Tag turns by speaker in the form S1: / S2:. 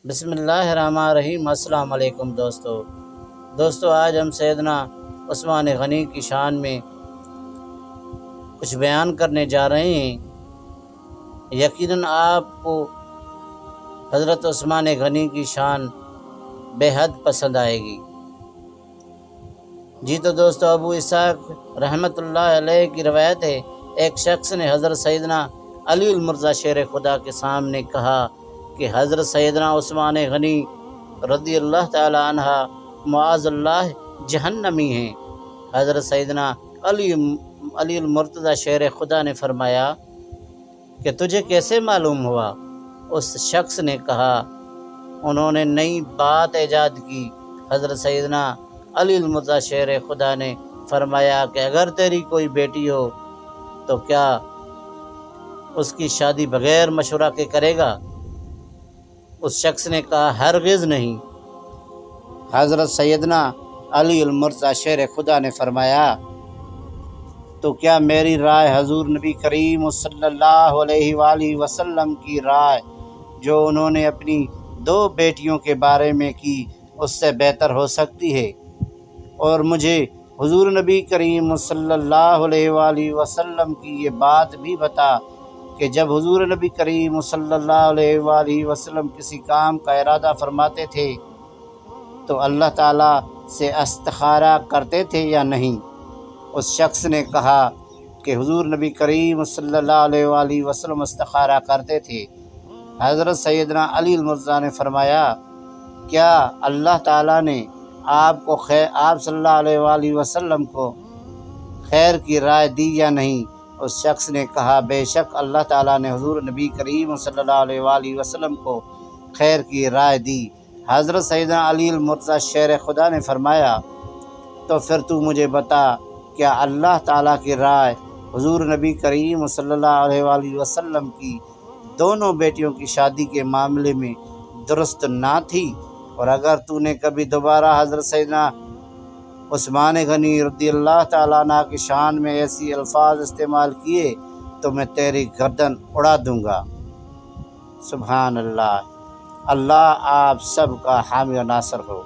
S1: بسم اللہ الرحمن الرحیم۔ السلام علیکم دوستو آج ہم سیدنا عثمان غنی کی شان میں کچھ بیان کرنے جا رہے ہیں۔ یقیناً آپ کو حضرت عثمان غنی کی شان بے حد پسند آئے گی۔ جی تو دوستو، ابو اسحاق رحمۃ اللہ علیہ کی روایت ہے، ایک شخص نے حضرت سیدنا علی المرضی شیر خدا کے سامنے کہا کہ حضرت سیدنا عثمان غنی رضی اللہ تعالی عنہ معاذ اللہ جہنمی ہیں۔ حضرت سیدنا علی المرتضی شیر خدا نے فرمایا کہ تجھے کیسے معلوم ہوا؟ اس شخص نے کہا انہوں نے نئی بات ایجاد کی۔ حضرت سیدنا علی المرتضی شیر خدا نے فرمایا کہ اگر تیری کوئی بیٹی ہو تو کیا اس کی شادی بغیر مشورہ کے کرے گا؟ اس شخص نے کہا ہرگز نہیں۔ حضرت سیدنا علی المرتضی شیر خدا نے فرمایا تو کیا میری رائے حضور نبی کریم صلی اللہ علیہ وآلہ وسلم کی رائے جو انہوں نے اپنی 2 بیٹیوں کے بارے میں کی اس سے بہتر ہو سکتی ہے؟ اور مجھے حضور نبی کریم صلی اللہ علیہ وآلہ وسلم کی یہ بات بھی بتا کہ جب حضور نبی کریم صلی اللہ علیہ وآلہ وسلم کسی کام کا ارادہ فرماتے تھے تو اللہ تعالیٰ سے استخارہ کرتے تھے یا نہیں؟ اس شخص نے کہا کہ حضور نبی کریم صلی اللہ علیہ وآلہ وسلم استخارہ کرتے تھے۔ حضرت سیدنا علی المرتضی نے فرمایا کیا اللہ تعالیٰ نے آپ صلی اللہ علیہ وآلہ وسلم کو خیر کی رائے دی یا نہیں؟ اس شخص نے کہا بے شک اللہ تعالیٰ نے حضور نبی کریم صلی اللہ علیہ وآلہ وسلم کو خیر کی رائے دی۔ حضرت سیدنا علی المرتضی شیر خدا نے فرمایا تو پھر تو مجھے بتا کیا اللہ تعالیٰ کی رائے حضور نبی کریم صلی اللہ علیہ وآلہ وسلم کی دونوں بیٹیوں کی شادی کے معاملے میں درست نہ تھی؟ اور اگر تو نے کبھی دوبارہ حضرت سیدنا عثمان غنی رضی اللہ تعالیٰ عنہ کی شان میں ایسی الفاظ استعمال کیے تو میں تیری گردن اڑا دوں گا۔ سبحان اللہ۔ اللہ آپ سب کا حامی و ناصر ہو۔